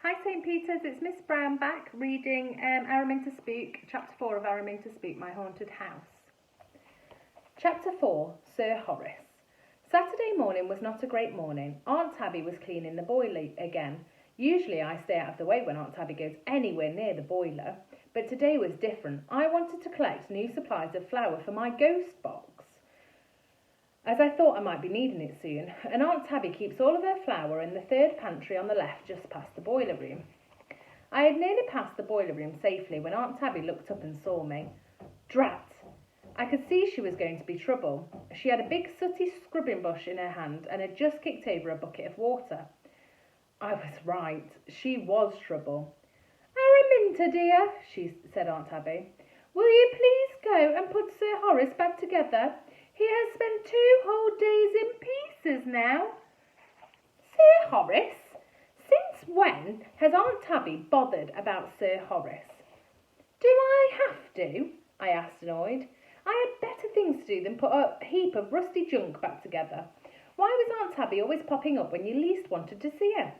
Hi St Peters, it's Miss Brown back reading Araminta Spook, Chapter 4 of Araminta Spook, My Haunted House. Chapter 4, Sir Horace. Saturday morning was not a great morning. Aunt Tabby was cleaning the boiler again. Usually I stay out of the way when Aunt Tabby goes anywhere near the boiler, but today was different. I wanted to collect new supplies of flour for my ghost box, as I thought I might be needing it soon, and Aunt Tabby keeps all of her flour in the third pantry on the left just past the boiler room. I had nearly passed the boiler room safely when Aunt Tabby looked up and saw me. Drat! I could see she was going to be trouble. She had a big sooty scrubbing brush in her hand and had just kicked over a bucket of water. I was right. She was trouble. Araminta, dear, said Aunt Tabby, will you please go and put Sir Horace back together? He has spent 2 whole days in pieces now. Sir Horace? Since when has Aunt Tabby bothered about Sir Horace? Do I have to? I asked, annoyed. I had better things to do than put a heap of rusty junk back together. Why was Aunt Tabby always popping up when you least wanted to see her?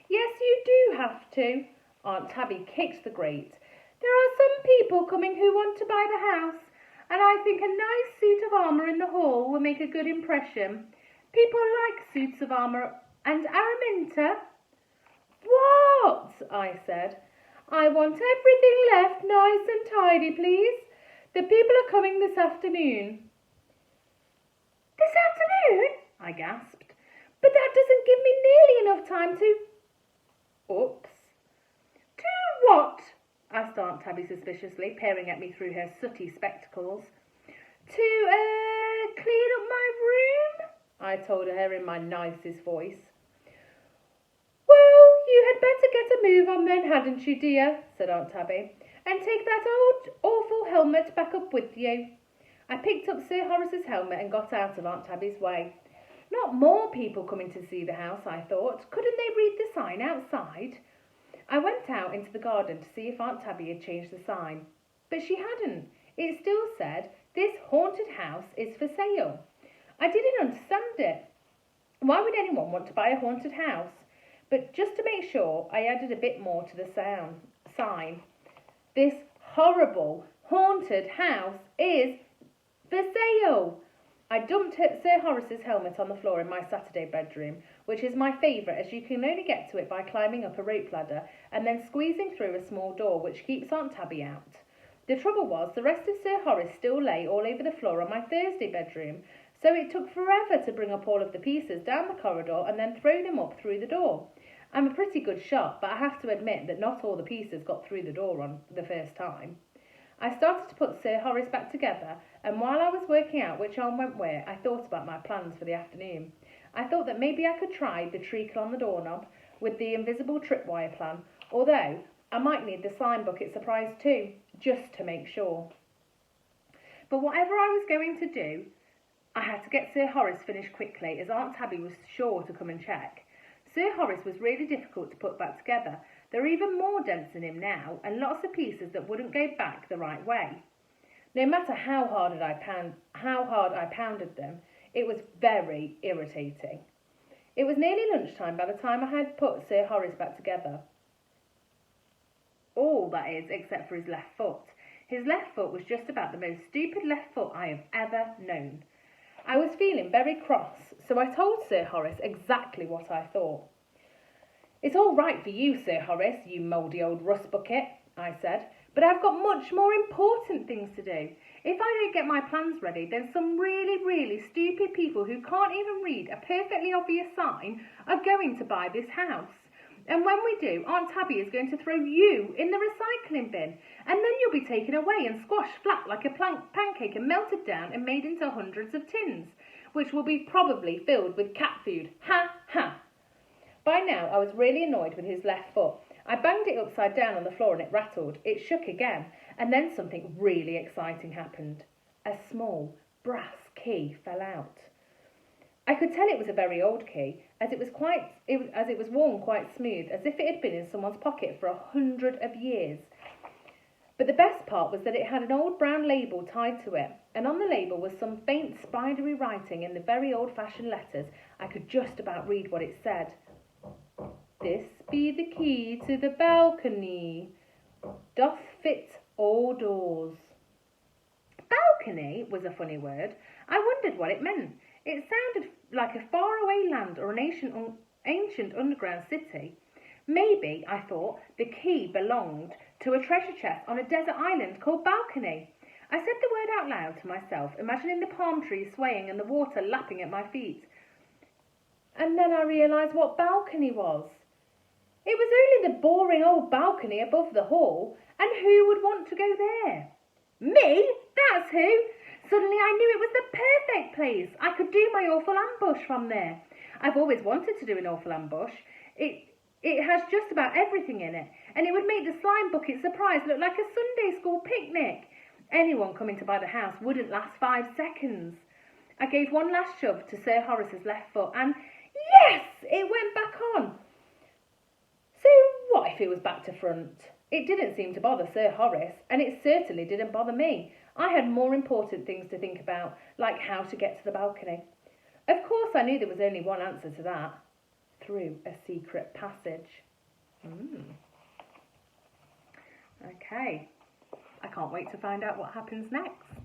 Yes, you do have to. Aunt Tabby kicked the grate. There are some people coming who want to buy the house, and I think a nice suit of armour in the hall will make a good impression. People like suits of armour, and Araminta. What? I said. I want everything left nice and tidy, please. The people are coming this afternoon. This afternoon? I gasped. But that doesn't give me nearly enough time to... Oops. To what? Asked Aunt Tabby suspiciously, peering at me through her sooty spectacles. To, clean up my room? I told her in my nicest voice. Well, you had better get a move on then, hadn't you, dear? Said Aunt Tabby, and take that old, awful helmet back up with you. I picked up Sir Horace's helmet and got out of Aunt Tabby's way. Not more people coming to see the house, I thought. Couldn't they read the sign outside? I went out into the garden to see if Aunt Tabby had changed the sign, but she hadn't. It still said, "This haunted house is for sale." I didn't understand it. Why would anyone want to buy a haunted house? But just to make sure, I added a bit more to the sign. This horrible haunted house is for sale. I dumped Sir Horace's helmet on the floor in my Saturday bedroom, which is my favourite as you can only get to it by climbing up a rope ladder and then squeezing through a small door which keeps Aunt Tabby out. The trouble was the rest of Sir Horace still lay all over the floor on my Thursday bedroom, so it took forever to bring up all of the pieces down the corridor and then throw them up through the door. I'm a pretty good shot, but I have to admit that not all the pieces got through the door on the first time. I started to put Sir Horace back together, and while I was working out which arm went where, I thought about my plans for the afternoon. I thought that maybe I could try the treacle on the doorknob with the invisible tripwire plan, although I might need the slime bucket surprise too, just to make sure. But whatever I was going to do, I had to get Sir Horace finished quickly, as Aunt Tabby was sure to come and check. Sir Horace was really difficult to put back together. There are even more dents in him now, and lots of pieces that wouldn't go back the right way. No matter how hard I pounded them, it was very irritating. It was nearly lunchtime by the time I had put Sir Horace back together. All, that is, except for his left foot. His left foot was just about the most stupid left foot I have ever known. I was feeling very cross, so I told Sir Horace exactly what I thought. It's all right for you, Sir Horace, you mouldy old rust bucket, I said, but I've got much more important things to do. If I don't get my plans ready, then some really, really stupid people who can't even read a perfectly obvious sign are going to buy this house. And when we do, Aunt Tabby is going to throw you in the recycling bin, and then you'll be taken away and squashed flat like a pancake and melted down and made into hundreds of tins, which will be probably filled with cat food. Ha, ha. By now, I was really annoyed with his left foot. I banged it upside down on the floor and it rattled. It shook again, and then something really exciting happened. A small brass key fell out. I could tell it was a very old key, as it was worn quite smooth, as if it had been in someone's pocket for 100 years. But the best part was that it had an old brown label tied to it, and on the label was some faint spidery writing in the very old-fashioned letters. I could just about read what it said. This be the key to the balcony, doth fit all doors. Balcony was a funny word. I wondered what it meant. It sounded like a faraway land or an ancient underground city. Maybe, I thought, the key belonged to a treasure chest on a desert island called Balcony. I said the word out loud to myself, imagining the palm trees swaying and the water lapping at my feet. And then I realised what balcony was. It was only the boring old balcony above the hall, and who would want to go there? Me? That's who! Suddenly I knew it was the perfect place. I could do my awful ambush from there. I've always wanted to do an awful ambush. It has just about everything in it, and it would make the slime bucket surprise look like a Sunday school picnic. Anyone coming to buy the house wouldn't last 5 seconds. I gave one last shove to Sir Horace's left foot, and yes, it went back on. So what if it was back to front? It didn't seem to bother Sir Horace, and it certainly didn't bother me. I had more important things to think about, like how to get to the balcony. Of course, I knew there was only one answer to that. Through a secret passage. Okay. I can't wait to find out what happens next.